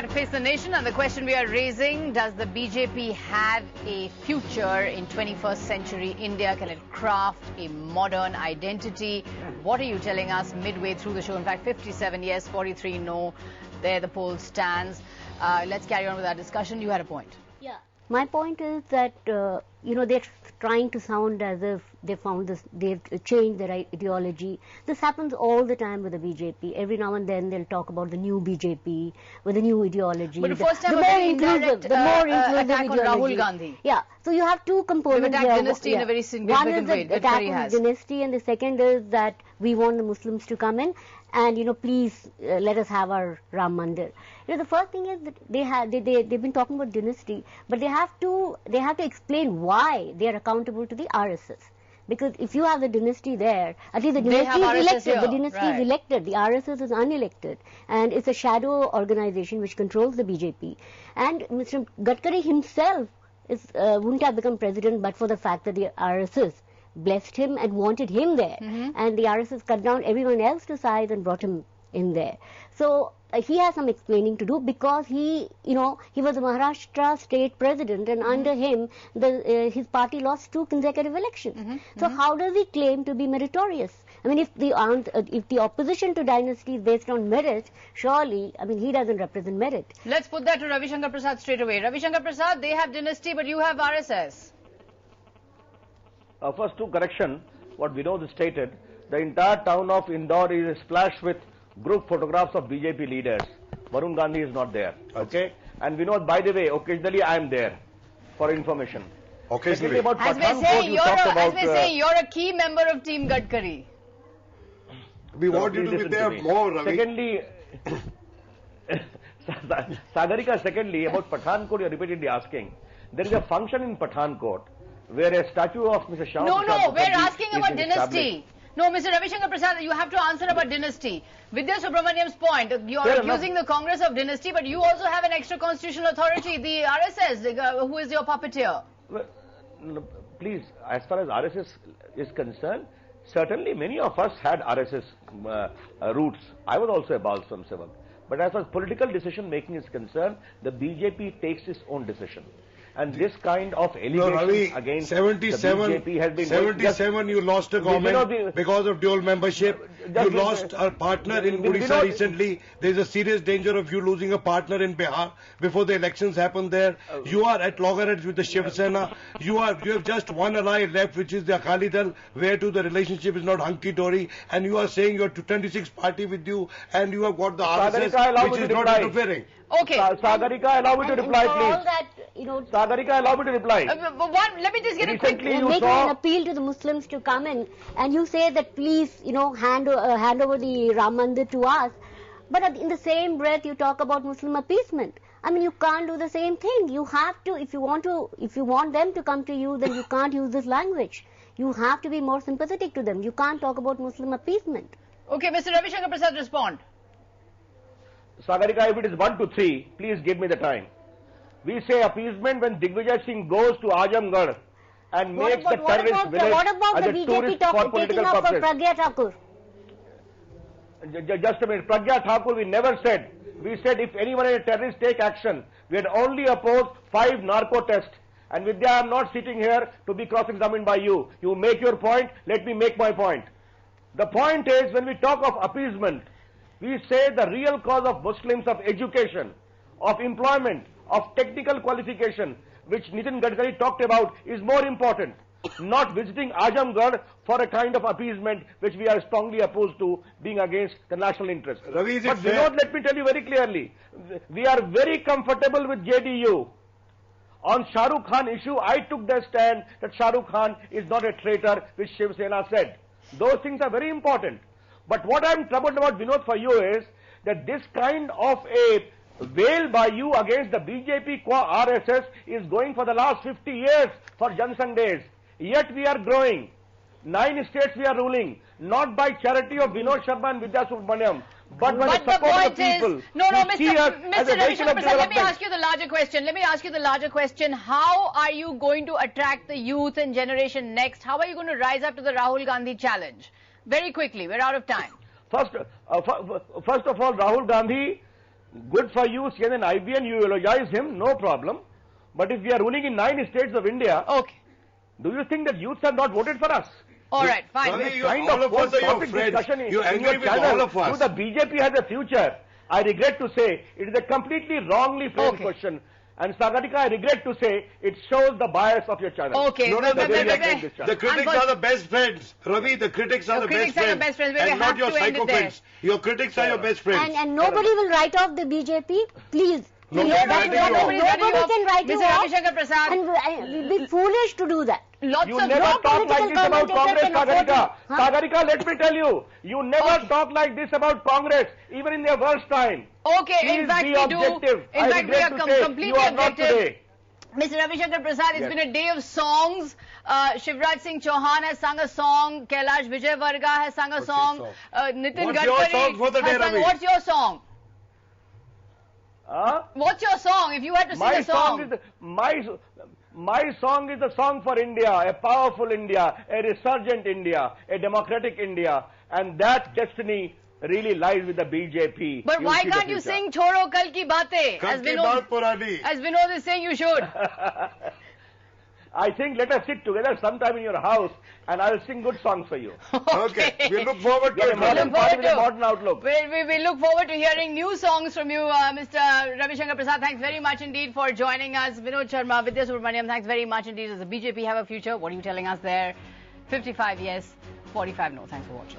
back to Face the Nation, and the question we are raising, does the BJP have a future in 21st century India? Can it craft a modern identity? What are you telling us midway through the show? In fact, 57 yes, 43 no. There the poll stands. Let's carry on with our discussion. You had a point. Yeah. My point is that, they're trying to sound as if they found this, they've changed their ideology. This happens all the time with the BJP. Every now and then they'll talk about the new BJP with a new ideology. But the first time the more inclusive attack on Rahul Gandhi. Yeah. So you have two components. They've attacked dynasty in a very significant way. One is the attack on dynasty, and the second is that we want the Muslims to come in and, please let us have our Ram Mandir. The first thing is that they've been talking about dynasty, but they have to explain why they are accountable to the RSS. Because if you have the dynasty there, at least the dynasty is elected. The dynasty is elected. The RSS is unelected, and it's a shadow organization which controls the BJP. And Mr. Gadkari himself wouldn't have become president but for the fact that the RSS blessed him and wanted him there, and the RSS cut down everyone else to size and brought him in there. So he has some explaining to do, because he was a Maharashtra state president, and under him his party lost 2 consecutive elections. So how does he claim to be meritorious? I mean, if the opposition to dynasty is based on merit, surely, he doesn't represent merit. Let's put that to Ravi Shankar Prasad straight away. Ravi Shankar Prasad, they have dynasty, but you have RSS. First, to correction, what Vinod stated, the entire town of Indore is splashed with group photographs of BJP leaders. Varun Gandhi is not there. Okay? And Vinod, by the way, occasionally I am there for information. Occasionally. As we say, you're a key member of Team Gadkari. We want you to be there more, Ravi. Secondly, Sagarika, secondly, about Pathankot, you're repeatedly asking. There is a function in Pathankot where a statue of Mr. Shyam No, we're asking about dynasty. No, Mr. Ravi Shankar Prasad, you have to answer about dynasty. Vidya Subramaniam's point, you are accusing the Congress of dynasty, but you also have an extra constitutional authority, the RSS, who is your puppeteer. Well, please, as far as RSS is concerned, certainly many of us had RSS roots. I was also a Bal Samsevak. But as far as political decision making is concerned, the BJP takes its own decision. And this kind of allegations against 77, the BJP has been... 77 you lost a government because of dual membership. You lost a partner in Odisha recently. There is a serious danger of you losing a partner in Bihar before the elections happen there. You are at loggerheads with the Shiv Sena. You have just one ally left, which is the Akali Dal, where to the relationship is not hunky-dory. And you are saying you are 26 party with you, and you have got the RSS, which is not interfering. Okay. Sagarika, allow me to reply, please. Sagarika, allow me to reply. Let me just get a quick... You're making an appeal to the Muslims to come in, and you say that please, hand over the Ram Mandir to us. But in the same breath, you talk about Muslim appeasement. You can't do the same thing. You have to, if you want them to come to you, then you can't use this language. You have to be more sympathetic to them. You can't talk about Muslim appeasement. Okay, Mr. Ravi Shankar Prasad, respond. Sagarika, if it is 1 to 3, please give me the time. We say appeasement when Digvijay Singh goes to Ajamgarh and makes the terrorist village as a tourist for political purposes. Pragya Thakur? Just a minute. Pragya Thakur, we never said. We said if anyone is a terrorist, take action. We had only opposed 5 narco tests. And Vidya, I am not sitting here to be cross-examined by you. You make your point, let me make my point. The point is, when we talk of appeasement, we say the real cause of Muslims of education, of employment, of technical qualification, which Nitin Gadkari talked about, is more important. Not visiting Ajamgarh for a kind of appeasement which we are strongly opposed to, being against the national interest. Ravi, but Vinod, let me tell you very clearly, we are very comfortable with JDU. On Shah Rukh Khan issue, I took the stand that Shah Rukh Khan is not a traitor, which Shiv Sena said. Those things are very important. But what I am troubled about, Vinod, for you is that this kind of a wail by you against the BJP qua RSS is going for the last 50 years for Jansan days. Yet we are growing. 9 states we are ruling, not by charity of Vinod Sharma and Vidya Subramaniam, but by the support of the people. Mr. Ravi Shankar Prasad, let me ask you the larger question. How are you going to attract the youth and generation next? How are you going to rise up to the Rahul Gandhi challenge? Very quickly, we're out of time. First of all, Rahul Gandhi Good for you, CNN, IBN, you eulogize him, no problem. But if we are ruling in 9 states of India, Okay. do you think that youths have not voted for us? All right, fine. Ravi, all of us are your friends. You angry with all of us. The BJP has a future. I regret to say it is a completely wrongly framed question. And Sagarika, I regret to say it shows the bias of your channel. Okay. No, the critics are the best friends. Ravi, the critics are the best friends. And not your psychopaths. Your critics are your best friends. And nobody will write off the BJP. Please. Nobody can write you Mr. off. Ravi Shankar Prasad. And we'll be foolish to do that. Lots You of never talk like this about Congress, Sagarika. Huh? Sagarika, let me tell you, you never talk like this about Congress, even in their worst time. Okay, Please in fact be we do. objective. In fact we are you completely are not objective. today. Mr. Ravi Shankar Prasad, it's Yes. been a day of songs. Shivraj Singh Chauhan has sung a song. Kailash Vijayvarga has sung a song. Nitin What's your Gadkari song for the day, has sung. Ravi? What's your song? Huh? What's your song? If you had to sing a song. My song is the song for India, a powerful India, a resurgent India, a democratic India, and that destiny really lies with the BJP. But why can't you sing Chhoro Kal Ki Baatein? Kal ki baat purani. As Vinod is saying, you should. I think let us sit together sometime in your house and I will sing good songs for you. Okay. We look forward to We are it. a modern party with a modern outlook. We look forward to hearing new songs from you, Mr. Ravi Shankar Prasad. Thanks very much indeed for joining us. Vinod Sharma, Vidya Subramaniam, thanks very much indeed. Does the BJP have a future? What are you telling us there? 55 yes, 45 no. Thanks for watching.